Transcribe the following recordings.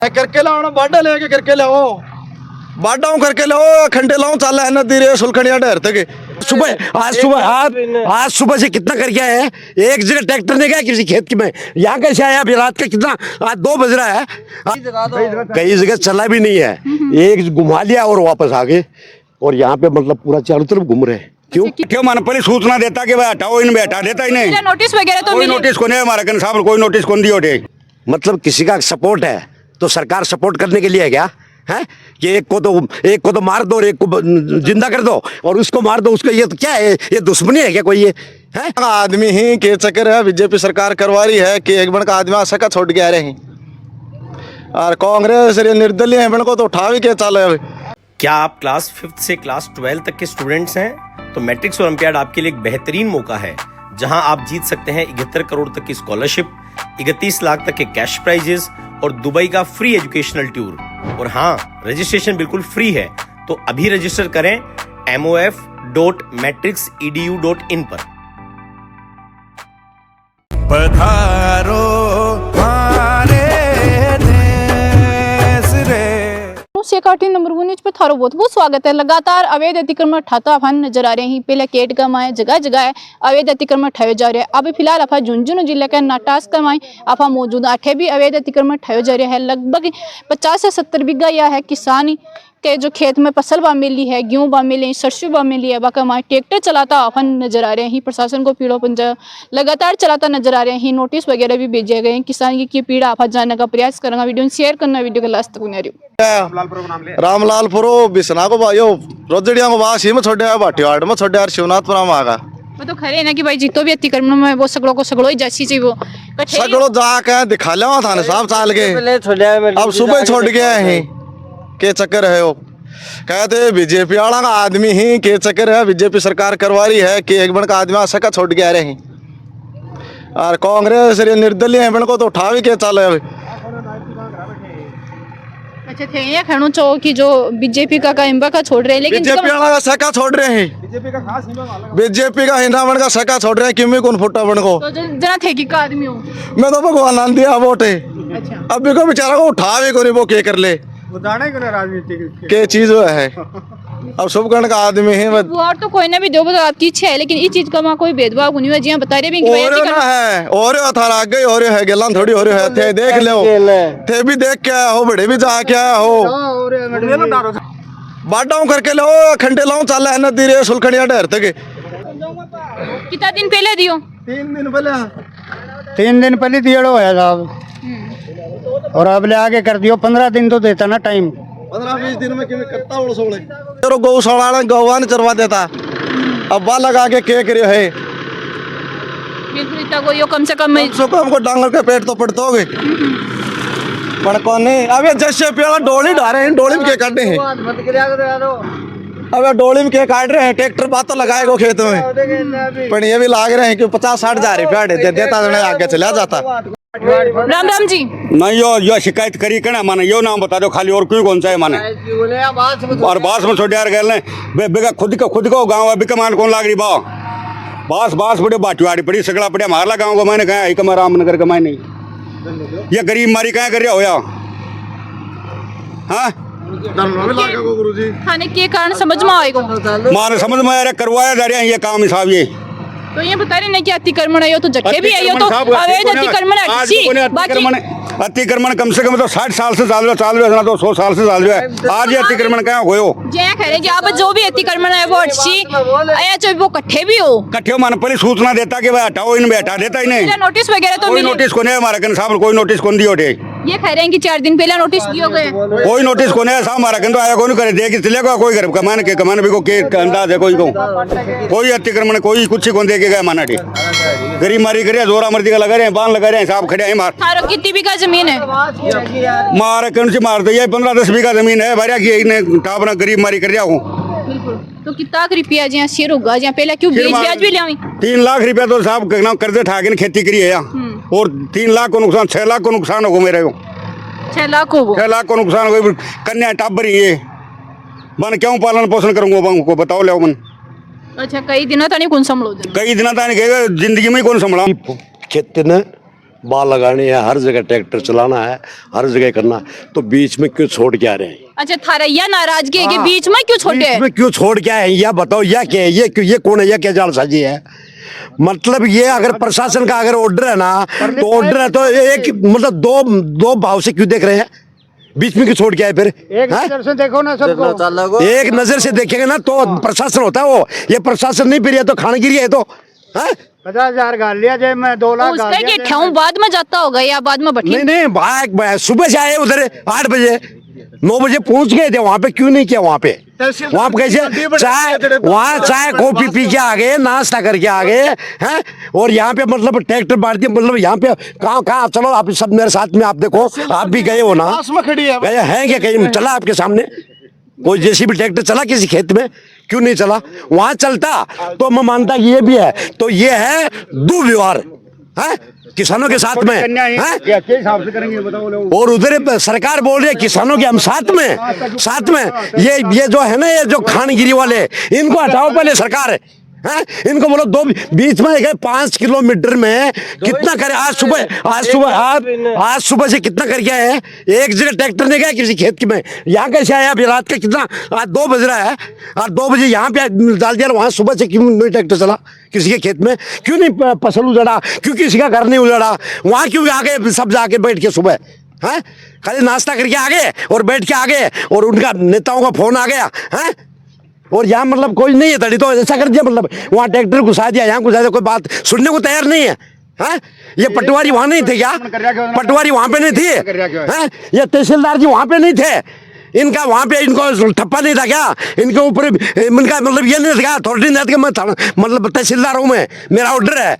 करके लाओ ना बाडा लेके करके लाओ बाडाऊ करके लाओ खंडे लाओ चल है नदी रे सुलखनिया डर तक आज सुबह से कितना कर गया है। एक जगह ट्रैक्टर ने गया किसी खेत की में यहाँ कैसे आया अभी रात का कितना आज 2 बज रहा है। कई जगह चला भी नहीं है, एक घुमा लिया और वापस आ गए और यहाँ पे मतलब पूरा चारों तरफ घूम रहे हैं। क्यों माना पहले सूचना देता कि भाई हटाओ इनमें, हटा देता ही नहीं। नोटिस वगैरह तो कोई नोटिस को नहीं हमारा कन साहब कोई नोटिस कौन दियो। मतलब किसी का सपोर्ट है तो सरकार सपोर्ट करने के लिए है क्या है कि एक को तो मार दो और एक को जिंदा कर दो और उसको मार दो उसको, ये तो क्या है, ये दुश्मनी है क्या कोई ये है। आदमी ही के चक्कर है बीजेपी सरकार करवा रही है कि एक बन का आदमी आशा का छोड़ गया रही और कांग्रेस निर्दलीय है बन को तो उठा भी के चल। क्या आप क्लास 5th से क्लास 12 तक के स्टूडेंट्स हैं तो मैट्रिक्स ओलंपियाड आपके लिए एक बेहतरीन मौका है जहां आप जीत सकते हैं 71 करोड़ तक की स्कॉलरशिप, 31 लाख तक के कैश प्राइजेस और दुबई का फ्री एजुकेशनल टूर। और हाँ, रजिस्ट्रेशन बिल्कुल फ्री है, तो अभी रजिस्टर करें mof.matrixedu.in पर। पधारो शेखाटी नंबर 19 पर थारो बहुत बहुत स्वागत है। लगातार अवैध अतिक्रमण ठाता अफान नजर आ रहे हैं। पहले केट का माए जगह जगह अवैध अतिक्रमण ठाए जा रहे हैं। अभी फिलहाल अफा झुंझुनू जिले के नाटास का माए अफा मौजूद अठे भी अवैध अतिक्रमण ठाए जा रहे हैं। लगभग 50 से 70 बीघा या है किसान के जो खेत में फसल बा मिली है, गेहूं बा मिली, सरसों बा मिली है, बाका माए ट्रैक्टर चलाता अफन नजर आ रहे हैं। प्रशासन को पीड़ो पंजा लगातार चलाता नजर आ रहे हैं। नोटिस वगैरह भी भेजे गए हैं। किसान की पीड़ा आफत जानने का प्रयास करेंगे। वीडियो शेयर करना, वीडियो के लास्ट तक बने रहियो। रामलालपुरो बिसना को भाइयो रोजड़िया को बास ही में छोड़े भाटीवाड़ में छोड़े शिवनाथपुरा में आगा वो तो खरे ना कि भाई जितो भी अतिक्रमण में वो सगड़ों को सगड़ो ही जैसी चाहिए वो सगड़ो जाके दिखा लिया था ना साहब चाल के अब सुबह छोड़ गया है के चक्कर है वो कहते बीजेपी वाला का आदमी ही के चक्कर है बीजेपी सरकार करवा रही है कि एक बन का आदमी आशा का छोड़ गया रही और कांग्रेस निर्दलीय है बन को तो उठा भी के चल। अच्छा थे ये खणु चो कि जो बीजेपी का इम्बा का छोड़ रहे हैं, लेकिन बीजेपी वाला का सका छोड़ रहे हैं। बीजेपी का हिंदा बन का सका छोड़ रहे हैं क्यों कौन फुटा बन को तो जना थे कि का आदमी हो मैं तो भगवान आन दिया वोट है। अच्छा अब को बेचारा को उठा भी को नहीं वो के कर ले वो जाने को राजनीति के चीज वो है। अब सब गण का आदमी है वोट तो कोई ना भी दो आपकी इच्छा है, लेकिन इस चीज का वहाँ कोई भेदभाव नहीं हुआ। जी बता रहे भी और ना है और थारा आगे और है गेलान थोड़ी और है थे देख लो थे भी देख के आया हो बड़े भी जा के आया हो बाडाऊ करके लाओ खंडे लाओ चल है नदी रे सुलखनिया डर तक। कितना दिन पहले दियो? 3 दिन पहले दिया है साहब और अब ले आगे कर दियो 15 दिन तो देता ना टाइम 15-20 दिन में करता चलो गौशाला गौवा ने चरवा देता अब बा लगा के करियो है बिल्कुल इतना कोई कम से कम हमको डांगर के पेट तो पड़ते होगे पर कौन नहीं। अब जैसे पेड़ डोली डाले हैं डोली में के काटने हैं अब डोली में के काट रहे हैं ट्रैक्टर बात तो लगाएगा खेत में पर ये भी लाग रहे हैं कि 50-60 हजार रुपया देता आगे चला जाता। राम राम जी नहीं यो शिकायत करी कना माने यो नाम बता दो खाली और क्यों कौन सा है माने और बास में छोड़ यार गए बेगा खुद को गाँव है बिका मान कौन लाग रही बास बड़े बाटवाड़ी पड़ी सगड़ा पड़े मारला गाँव को मैंने कहा एक रामनगर का मैं नहीं ये गरीब मारी कहाँ कर रहा हो या हाँ खाने के कारण समझ में आएगा मारे समझ में आ रहा करवाया जा रहा है ये काम हिसाब ये तो ये बता रहे ना कि अतिक्रमण है तो जट्टे भी है तो अवैध अतिक्रमण अतिक्रमण कम से कम तो 60 साल से चाल रहा तो 100 साल से चाल रहा है। आज ये अतिक्रमण क्या हो जय कह रहे कि आप जो भी अतिक्रमण है वो अच्छी आया चाहे वो कट्ठे भी हो कट्ठे माने पहले सूचना देता कि भाई हटाओ इनमें, हटा देता ही नहीं। नोटिस वगैरह तो कोई नोटिस को नहीं हमारा कन साहब कोई नोटिस कौन दियो। ये कह रहे हैं कि 4 दिन पहले नोटिस दियो गए कोई नोटिस को नहीं साहब हमारा कन तो आया कौन करे देख चलेगा कोई घर कमाने भी को अंदाज है कोई अतिक्रमण कोई कुछ कौन दे के गया माना गरीब मारी करे जोरा मर्दी का लगा रहे हैं बांध लगा रहे हैं साहब खड़े हैं मार कितनी बीघा जमीन है मार कौन सी मार दो ये 15-10 बीघा जमीन है भरिया की टापना गरीब मारी कर रहा हूँ। तो कितना रुपया जी शेर होगा जी पहले क्यों ब्याज भी लिया 3 लाख रुपया तो साहब कर्जे ठा के खेती करी है और 3 लाख को नुकसान 6 लाख को नुकसान होगा मेरे को 6 लाख को नुकसान हो कन्या टाबर ये मन क्यों पालन पोषण करूंगा बताओ ले मन। अच्छा कई दिन तानी कौन संभलो कई दिन तानी कहेगा जिंदगी में कौन संभला खेत ने बाल लगाने हैं, हर जगह ट्रैक्टर चलाना है, हर जगह करना है, तो बीच में क्यों छोड़ के आ रहे हैं? अच्छा, थारैया नाराजगी है कि बीच में क्यों छोटे बीच हैं? में क्यों छोड़ के आए हैं? यह बताओ, यह क्या है? ये कौन है? यह क्या जालसाजी है? मतलब ये अगर प्रशासन का अगर ऑर्डर है ना, तो ऑर्डर है तो एक मतलब दो भाव से क्यों देख रहे हैं? बीच में क्यों छोड़ के आए फिर? एक नजर से देखो ना सबको। एक नजर से देखेंगे ना तो प्रशासन होता है वो। ये प्रशासन नहीं, फिर ये तो खानगिरी है। तो 50,000 गाल लिया जाए, मैं 2 लाख गाल उसका लिया कि ठाऊं बाद में जाता होगा या बाद में बैठी? नहीं भाई, सुबह से आए उधर 8 बजे 9 बजे पहुंच गए थे वहां पे। क्यों नहीं किया वहां पे? वहां पे कैसे चाय कॉफी पी के आ गए, नाश्ता करके आ गए हैं, और यहाँ पे मतलब ट्रैक्टर बांट दिया। मतलब यहाँ पे कहाँ चलो आप सब मेरे साथ में, आप देखो, आप भी गए हो ना, गए हैं क्या कहीं? चला आपके सामने कोई जैसी भी ट्रैक्टर चला किसी खेत में? क्यों नहीं चला? वहां चलता तो मैं मानता कि ये भी है। तो ये है दुर्व्यवहार है किसानों के साथ में, हैं? क्या हिसाब से करेंगे बताओ लोग। और उधर सरकार बोल रही है किसानों के हम साथ में। ये जो है ना, ये जो खानगिरी वाले, इनको हटाओ पहले सरकार है। इनको बोलो दो बीच में गए 5 किलोमीटर में कितना करे? आज सुबह से कितना करके आए हैं? एक जगह ट्रैक्टर नहीं गया किसी खेत में। यहाँ कैसे आया? अभी रात का कितना, आज 2 बज रहा है, और 2 बजे यहाँ पे डाल दिया। वहां सुबह से क्यों नहीं ट्रैक्टर चला किसी के खेत में? क्यों नहीं फसल उजड़ा? क्यों किसी का घर नहीं उजड़ा? वहां क्यों आगे सब जाके बैठ के सुबह है खाली नाश्ता करके आ गए और बैठ के आ गए, और उनका नेताओं का फोन आ गया है, और यहाँ मतलब कोई नहीं है तड़ी, तो ऐसा कर दिया। मतलब वहाँ ट्रैक्टर घुसा दिया, यहाँ घुसा दिया, कोई बात सुनने को तैयार नहीं है। हैं? ये पटवारी वहाँ नहीं थे क्या? पटवारी वहाँ पे नहीं थी? हैं? ये तहसीलदार जी वहाँ पे नहीं थे? इनका वहाँ पे इनको ठप्पा नहीं था क्या? इनके ऊपर इनका मतलब ये नहीं था क्या? अथॉरिटी नहीं था कि मैं मतलब तहसीलदार हूँ, मैं, मेरा ऑर्डर है?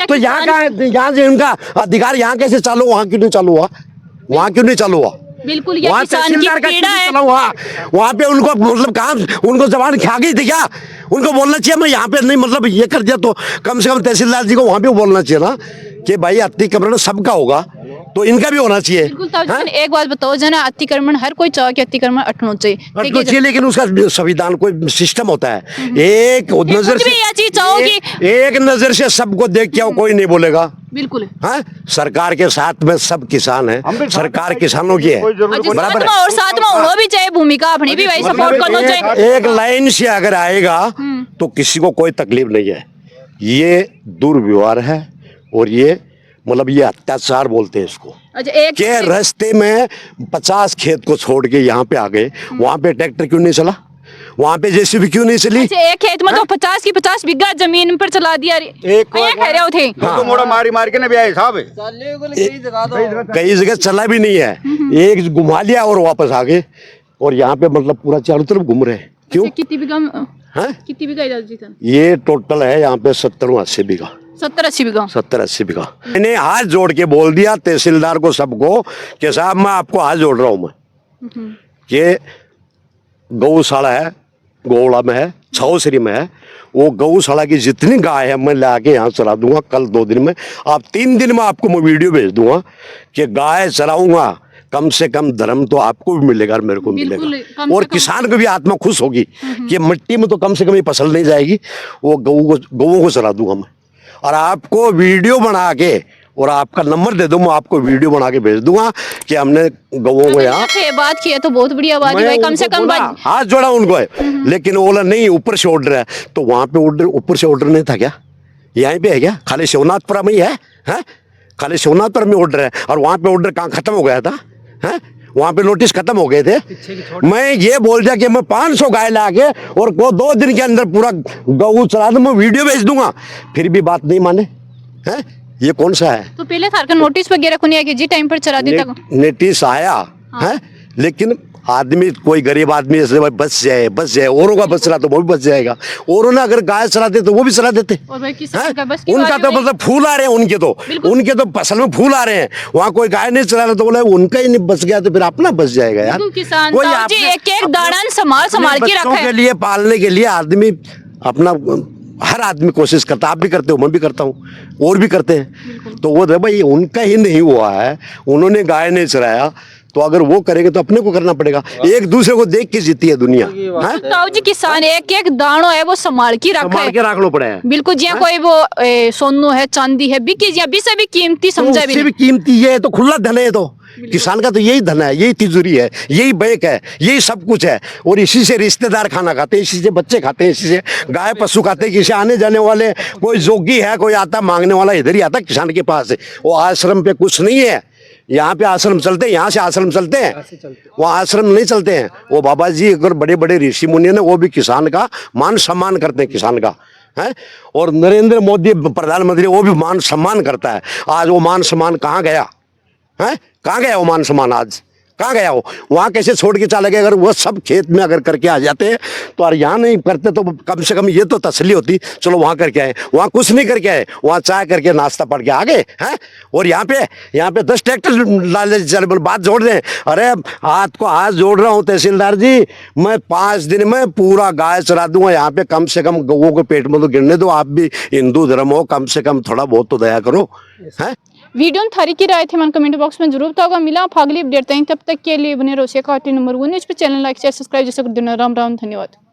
तो यहाँ का, यहाँ से इनका अधिकार यहाँ कैसे चालू? वहाँ क्यों नहीं चालू हुआ? वहाँ क्यों नहीं चालू हुआ? बिल्कुल, ये किसान की पीड़ा है। वहाँ पे उनको मतलब कहाँ उनको जबान खा गई थी क्या? उनको बोलना चाहिए मैं यहाँ पे नहीं, मतलब ये कर दिया तो कम से कम तहसीलदार जी को वहाँ पे बोलना चाहिए ना कि भाई अतिक्रमण सबका होगा, तो इनका भी होना चाहिए। बिल्कुल। एक बात बताओ जना, अतिक्रमण हर कोई चाहे कि अतिक्रमण हटना चाहिए, लेकिन उसका संविधान कोई सिस्टम होता है। एक नजर से, एक नजर से सबको देख के कोई नहीं बोलेगा। बिल्कुल हाँ, सरकार के साथ में सब किसान है, सरकार किसानों की है, बराबर है। और साथ में उड़ो भी चाहिए, भूमिका अपनी भी वही सपोर्ट करना चाहिए। एक लाइन से अगर आएगा तो किसी को कोई तकलीफ नहीं है। ये दुर्व्यवहार है, और ये मतलब ये अत्याचार बोलते हैं इसको। अच्छा, एक के रास्ते में 50 खेत को छोड़ के यहाँ पे आ गए, वहाँ पे ट्रैक्टर क्यों नहीं चला? वहाँ पे जेसीबी क्यों नहीं चली? अच्छा, एक खेत में तो 50 की 50 बीघा जमीन पर चला दिया। एक कह रहे थे तो मोड़ा मार के ना भी आए साहब। कई जगह चला भी नहीं है, एक घुमा लिया और वापस आ गए, और यहाँ पे मतलब पूरा चारों तरफ घूम रहे हैं। क्यों? कितनी बीघा इजाजत था? ये टोटल है यहाँ पे 70-80 बीघा। 70-80 बीघा। 70-80 बीघा। मैंने हाथ जोड़ के बोल दिया तहसीलदार को, सबको, कि साहब मैं आपको हाथ जोड़ रहा हूँ मैं, ये गौशाला है, गोला में है, छावसरी में है, वो गौशाला की जितनी गाय है मैं लाके यहाँ चला दूंगा। कल 2 दिन में, आप 3 दिन में आपको मैं वीडियो भेज दूंगा कि गाय चलाऊंगा। कम से कम धर्म तो आपको भी मिलेगा और मेरे को मिलेगा, और किसान को भी आत्मा खुश होगी कि मिट्टी में तो कम से कम ये फसल नहीं जाएगी। वो गौओं को चला दूंगा मैं, और आपको वीडियो बना के, और आपका नंबर दे दूं, मैं आपको वीडियो बना के भेज दूंगा कि हमने गवों को यहाँ बात की है। तो बहुत बढ़िया बात है, कम से कम हाथ जोड़ा उनको है। लेकिन वो बोला नहीं, ऊपर से ऑर्डर है। तो वहां पे ऑर्डर, ऊपर से ऑर्डर नहीं था क्या? यहीं पे है क्या? खाली शिवनाथपुरा में ही है? खाली शिवनाथपुरा में ऑर्डर है, और वहां पे ऑर्डर कहाँ खत्म हो गया था? वहां पे नोटिस खत्म हो गए थे। मैं ये बोल दिया कि मैं 500 गाय ला के और 2 दिन के अंदर पूरा गऊ चला दूं, मैं वीडियो भेज दूंगा, फिर भी बात नहीं माने। हैं? ये कौन सा है? तो पहले था नोटिस वगैरह को नहीं आया कि जी टाइम पर चला देता? नोटिस आया है, लेकिन आदमी, कोई गरीब आदमी ऐसे बच जाए, औरों का बच रहा तो वो भी बच जाएगा। औरों ने अगर गाय चलाते तो वो भी चला देते। उनका तो मतलब फूल आ रहे हैं, उनके तो फसल में फूल आ रहे हैं। वहाँ कोई गाय नहीं चला रहा तो बोला उनका ही नहीं बच गया, तो फिर अपना बच जाएगा यार। कोई एक दाना संभाल के रखा है। के लिए, पालने के लिए आदमी अपना, हर आदमी कोशिश करता है। आप भी करते हो, मैं भी करता हूँ, और भी करते हैं। तो वो भाई उनका ही नहीं हुआ है, उन्होंने गाय नहीं चराया तो अगर वो करेंगे तो अपने को करना पड़ेगा। एक दूसरे को देख के जीती है दुनिया, हैं? ताऊ जी किसान एक एक दानो है वो संभाल के रखा संभाल है, के रखना पड़ा है। बिल्कुल जिया कोई वो सोनू है चांदी है बिकी जिया भी से भी कीमती तो समझा उससे भी कीमती ये है, तो खुला धन है। तो किसान का तो यही धन है, यही तिजोरी है, यही बैंक है, यही सब कुछ है। और इसी से रिश्तेदार खाना खाते हैं, इसी से बच्चे खाते हैं, इसी से गाय पशु खाते हैं। किसी आने जाने वाले कोई जोगी है, कोई आता मांगने वाला इधर ही आता किसान के पास। वो आश्रम पे कुछ नहीं है, यहाँ पे आश्रम चलते हैं, यहाँ से आश्रम चलते हैं, वहाँ आश्रम नहीं चलते हैं। वो बाबा जी अगर बड़े बड़े ऋषि मुनि ने वो भी किसान का मान सम्मान करते हैं, किसान का है। और नरेंद्र मोदी प्रधानमंत्री वो भी मान सम्मान करता है। आज वो मान सम्मान कहाँ गया है? कहाँ गया वो मान सम्मान? आज कहाँ गया वो? वहाँ कैसे छोड़ के चले गए? अगर वो सब खेत में अगर करके आ जाते हैं तो और यहाँ नहीं करते तो कम से कम ये तो तसल्ली होती, चलो वहाँ करके आए। वहाँ कुछ नहीं करके आए, वहाँ चाय करके नाश्ता पड़ के आ गए हैं। और यहाँ पे 10 ट्रैक्टर बात जोड़ दें। अरे हाथ को हाथ जोड़ रहा हूँ तहसीलदार जी, मैं 5 दिन में पूरा गाय चरा दूंगा। यहाँ पे कम से कम गौओं के पेट में तो गिरने दो। आप भी हिंदू धर्म हो, कम से कम थोड़ा बहुत तो दया करो, है। वीडियो में थारी की राय थी मन कमेंट बॉक्स में जरूर बताओगा। मिला आप अगली अपडेट तक के लिए बने रहो। शेखा नंबर 1 न्यूज़ पे चैनल लाइक शेयर सब्सक्राइब जैसे कर देना। राम राम, धन्यवाद।